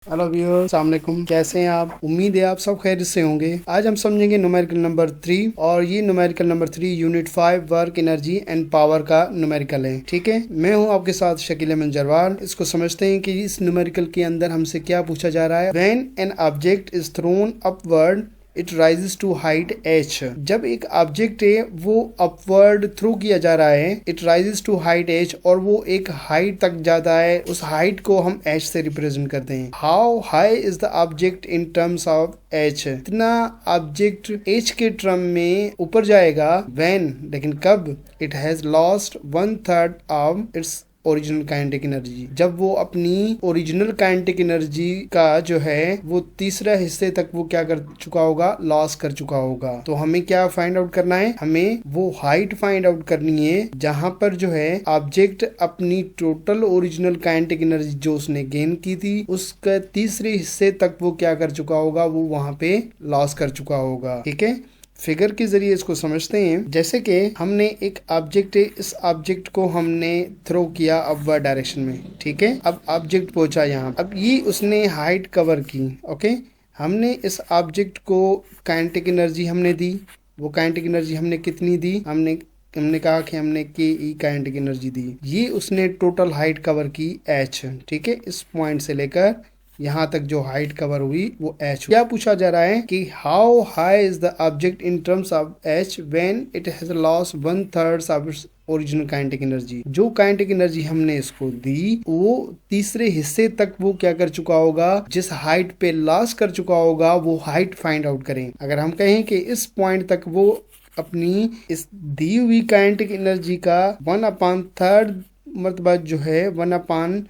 Hello viewers, अस्सलाम वालेकुम। कैसे हैं आप? उम्मीद है आप सब खैरियत से होंगे। आज हम समझेंगे न्यूमेरिकल नंबर 3 और ये numerical number 3 unit 5 work energy and power का न्यूमेरिकल है। ठीक है, मैं हूं आपके साथ शकील अहमद जरवाल। इसको समझते हैं कि इस न्यूमेरिकल के अंदर हमसे क्या पूछा जा रहा है। When an object is thrown upward it rises to height h। जब एक ऑब्जेक्ट है वो अपवर्ड थ्रो किया जा रहा है, it rises to height h, और वो एक हाइट तक जाता है, उस हाइट को हम h से रिप्रेजेंट करते हैं। How high is the object in terms of h। इतना ऑब्जेक्ट h के टर्म में ऊपर जाएगा व्हेन, लेकिन कब, it has lost 1/3 of its original kinetic energy. जब वो अपनी ओरिजिनल काइनेटिक एनर्जी का जो है वो तीसरा हिस्से तक वो क्या कर चुका होगा, लॉस कर चुका होगा। तो हमें क्या फाइंड आउट करना है, हमें वो हाइट फाइंड आउट करनी है जहां पर जो है ऑब्जेक्ट अपनी टोटल ओरिजिनल काइनेटिक एनर्जी जो उसने गेन की थी उसका तीसरे हिस्से तक वो क्या कर चुका होगा, वो वहां पे लॉस कर चुका होगा। ठीक है, फिगर के जरिए इसको समझते हैं। जैसे कि हमने एक ऑब्जेक्ट है, इस ऑब्जेक्ट को हमने थ्रो किया अपवर्ड डायरेक्शन में। ठीक है, अब ऑब्जेक्ट पहुंचा यहाँ, अब ये उसने हाइट कवर की। ओके, हमने इस ऑब्जेक्ट को काइनेटिक एनर्जी हमने दी। वो काइनेटिक एनर्जी हमने कितनी दी, हमने कहा कि हमने के ई काइनेटिक एनर्जी दी। ये उसने टोटल हाइट कवर की h। ठीक है, इस पॉइंट से लेकर यहाँ तक जो हाइट कवर हुई वो h। क्या पूछा जा रहा है कि how high is the object in terms of h when it has lost 1/3 of its original kinetic energy. जो काइनेटिक एनर्जी हमने इसको दी वो तीसरे हिस्से तक वो क्या कर चुका होगा, जिस हाइट पे लॉस कर चुका होगा वो हाइट फाइंड आउट करें। अगर हम कहें कि इस पॉइंट तक वो अपनी इस दी हुई काइनेटिक एनर्जी का 1/3 मरतबा जो है 1/3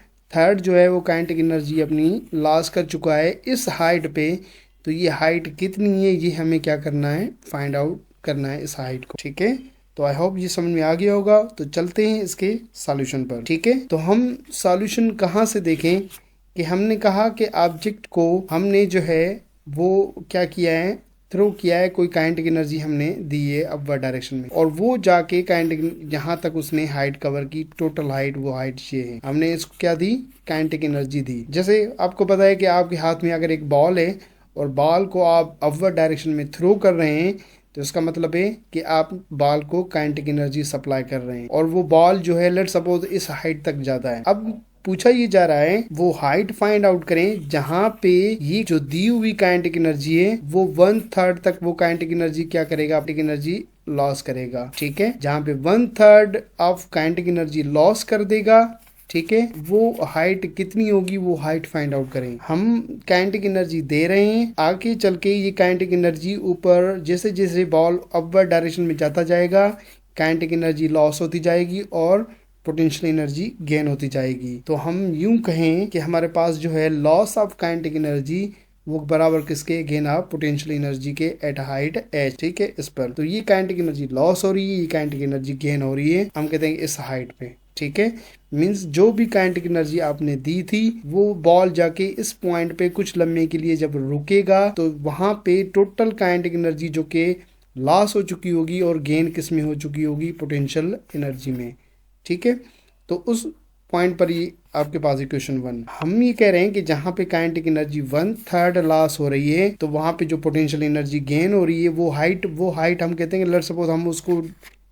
जो है वो काइनेटिक एनर्जी अपनी लॉस कर चुका है इस हाइट पे। तो ये हाइट कितनी है ये हमें क्या करना है, फाइंड आउट करना है इस हाइट को। ठीक है, तो आई होप ये समझ में आ गया होगा। तो चलते हैं इसके सॉल्यूशन पर। ठीक है, तो हम सॉल्यूशन कहाँ से देखें कि हमने कहा कि ऑब्जेक्ट को हमने जो है वो क्या किया है, थ्रो किया है, कोई काइनेटिक एनर्जी हमने दी है अपवर्ड डायरेक्शन में, और वो जाके काइनेटिक जहां तक उसने हाइट कवर की, टोटल हाइट वो हाइट ये है, हमने इसको क्या दी, काइनेटिक एनर्जी दी। जैसे आपको पता है कि आपके हाथ में अगर एक बॉल है और बॉल को आप अपवर्ड डायरेक्शन में थ्रो कर रहे हैं तो इसका मतलब है कि आप बॉल को काइनेटिक एनर्जी सप्लाई कर रहे हैं और वो बॉल जो है लेट्स सपोज इस हाइट तक जाता है। अब पूछा ये जा रहा है वो हाइट फाइंड आउट करें जहां पे ये जो दी हुई काइनेटिक एनर्जी है वो 1/3 तक वो काइनेटिक एनर्जी क्या करेगा, काइनेटिक एनर्जी लॉस करेगा। ठीक है, जहां पे 1/3 ऑफ काइनेटिक एनर्जी लॉस कर देगा, ठीक है, वो हाइट कितनी होगी वो हाइट फाइंड आउट करें। हम काइनेटिक एनर्जी दे रहे हैं, आगे चल के ये काइनेटिक एनर्जी ऊपर जैसे जैसे बॉल अपवर्ड डायरेक्शन में जाता जाएगा काइनेटिक एनर्जी लॉस होती जाएगी और पोटेंशियल एनर्जी गेन होती जाएगी। तो हम यूं कहें कि हमारे पास जो है लॉस ऑफ काइनेटिक एनर्जी वो बराबर किसके, गेन ऑफ पोटेंशियल एनर्जी के एट हाइट h। ठीक है, इस पर तो ये काइनेटिक एनर्जी लॉस हो रही है, ये काइनेटिक एनर्जी गेन हो रही है, हम कहते हैं इस हाइट पे। ठीक है, मींस जो भी काइनेटिक एनर्जी आपने दी थी वो बॉल जाके इस पॉइंट पे कुछ लम्हे के लिए जब रुकेगा तो वहां पे टोटल काइनेटिक एनर्जी जो के लॉस हो चुकी होगी और गेन किस में हो चुकी होगी, पोटेंशियल एनर्जी में। ठीक है, तो उस पॉइंट पर ये आपके पास इक्वेशन 1। हम ये कह रहे हैं कि जहां पे काइनेटिक एनर्जी 1/3 लॉस हो रही है तो वहां पे जो पोटेंशियल एनर्जी गेन हो रही है वो हाइट हम कहते हैं कि लेट्स सपोज हम उसको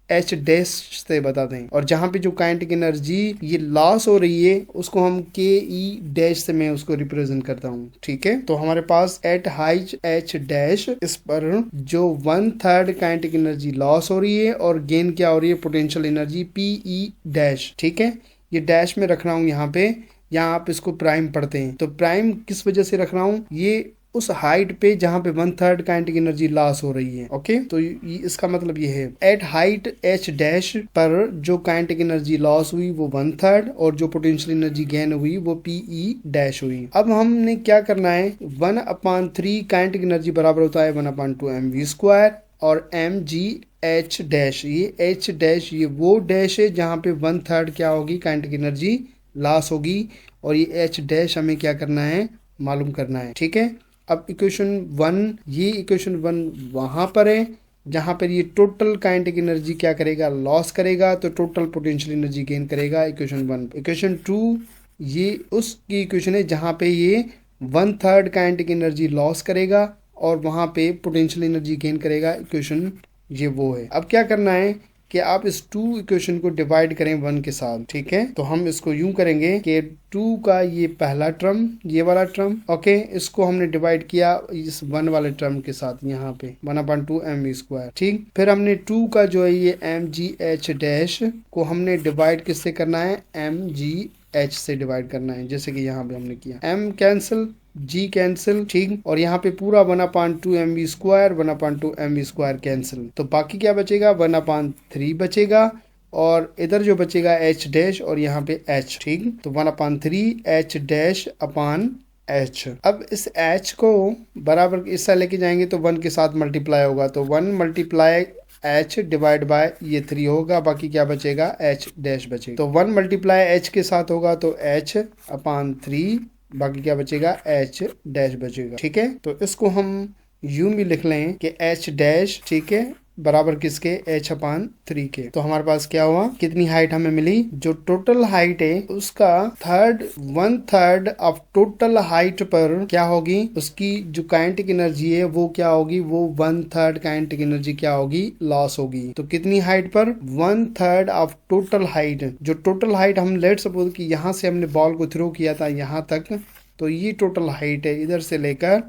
h डैश से बता दें, और जहां पे जो काइनेटिक एनर्जी ये लॉस हो रही है उसको हम के ई डैश से मैं उसको रिप्रेजेंट करता हूँ। ठीक है, तो हमारे पास एट हाइट h डैश, इस पर जो 1/3 काइनेटिक एनर्जी लॉस हो रही है और गेन क्या हो रही है, potential energy P E dash. ठीक है, ये डैश में रख रहा हूँ यहाँ पे, यहाँ आप इसको प्राइम पढ़ते हैं तो प्राइम किस वजह से रख रहा हूँ, ये उस हाइट पे जहां पे 1/3 काइनेटिक एनर्जी लॉस हो रही है। ओके, तो ये इसका मतलब ये है एट हाइट h डैश पर जो काइनेटिक एनर्जी लॉस हुई वो 1/3 और जो पोटेंशियल एनर्जी गेन हुई वो पी ई डैश हुई। अब हमने क्या करना है, 1/3 काइनेटिक एनर्जी बराबर होता है 1/2 mv² और mg h डैश। ये h डैश ये वो डैश है जहां पे 1/3 क्या होगी, काइनेटिक एनर्जी लॉस होगी, और ये h डैश हमें क्या करना है, मालूम करना है। ठीक है, अब इक्वेशन 1, ये इक्वेशन 1 वहां पर है जहां पर ये टोटल काइनेटिक एनर्जी क्या करेगा, लॉस करेगा, तो टोटल पोटेंशियल एनर्जी गेन करेगा इक्वेशन 1। इक्वेशन 2 ये उसकी इक्वेशन है जहां पे ये 1/3 काइनेटिक एनर्जी लॉस करेगा और वहां पे पोटेंशियल एनर्जी गेन करेगा। इक्वेशन ये वो है। अब क्या करना है कि आप इस 2 इक्वेशन को डिवाइड करें 1 के साथ, ठीक है। तो हम इसको यूं करेंगे कि 2 का ये पहला टर्म, ये वाला टर्म, ओके, इसको हमने डिवाइड किया इस 1 वाले टर्म के साथ, यहाँ पे 1/2 mv², ठीक। फिर हमने 2 का जो है ये mgh डैश को हमने डिवाइड किससे करना है, mgh से डिवाइड करना है, जैसे कि यहाँ पे हमने किया। m कैंसिल, g कैंसिल, ठीक। और यहाँ पे पूरा 1/2 mv², 1/2 mv² कैंसिल, तो बाकी क्या बचेगा, 1/3 बचेगा और इधर जो बचेगा h डैश और यहाँ पे h, ठीक। तो 1/3 h डैश अपॉन h। अब इस h को बराबर इस लेके जाएंगे तो 1 के साथ मल्टीप्लाई होगा, तो 1 मल्टीप्लाई h डिवाइड बाय ये 3 होगा, बाकी क्या बचेगा, h डैश बचेगा। तो 1 मल्टीप्लाई h के साथ होगा तो h/3, बाकी क्या बचेगा, h डैश बचेगा, ठीक है। तो इसको हम यूं भी लिख लें कि h डैश, ठीक है, बराबर किसके, h/3 के। तो हमारे पास क्या हुआ, कितनी हाइट हमें मिली, जो टोटल हाइट है उसका 1/3 ऑफ टोटल हाइट पर क्या होगी, उसकी जो काइनेटिक एनर्जी है वो क्या होगी, वो 1/3 काइनेटिक एनर्जी क्या होगी, लॉस होगी। तो कितनी हाइट पर, 1/3 ऑफ टोटल हाइट। जो टोटल हाइट हम लेट सपोज कि यहाँ से हमने बॉल को थ्रो किया था यहाँ तक, तो ये टोटल हाइट है, इधर से लेकर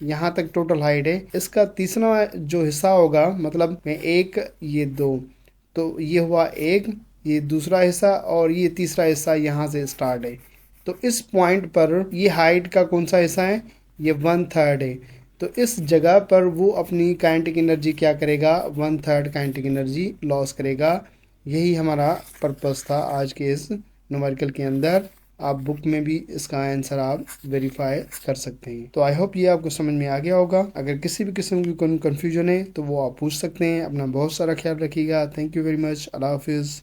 यहाँ तक टोटल हाइट है। इसका तीसरा जो हिस्सा होगा, मतलब में 1 ये 2, तो ये हुआ 1, ये दूसरा हिस्सा और ये तीसरा हिस्सा यहाँ से स्टार्ट है। तो इस पॉइंट पर ये हाइट का कौन सा हिस्सा है, ये 1/3 है। तो इस जगह पर वो अपनी काइनेटिक एनर्जी क्या करेगा, 1/3 काइनेटिक एनर्जी लॉस करेगा। यही हमारा पर्पस था आज के इस न्यूमेरिकल के अंदर। आप बुक में भी इसका आंसर आप वेरीफाई कर सकते हैं। तो आई होप ये आपको समझ में आ गया होगा। अगर किसी भी किस्म की कोई कंफ्यूजन है तो वो आप पूछ सकते हैं। अपना बहुत सारा ख्याल रखिएगा। Thank you very much. अल्लाह हाफिज़।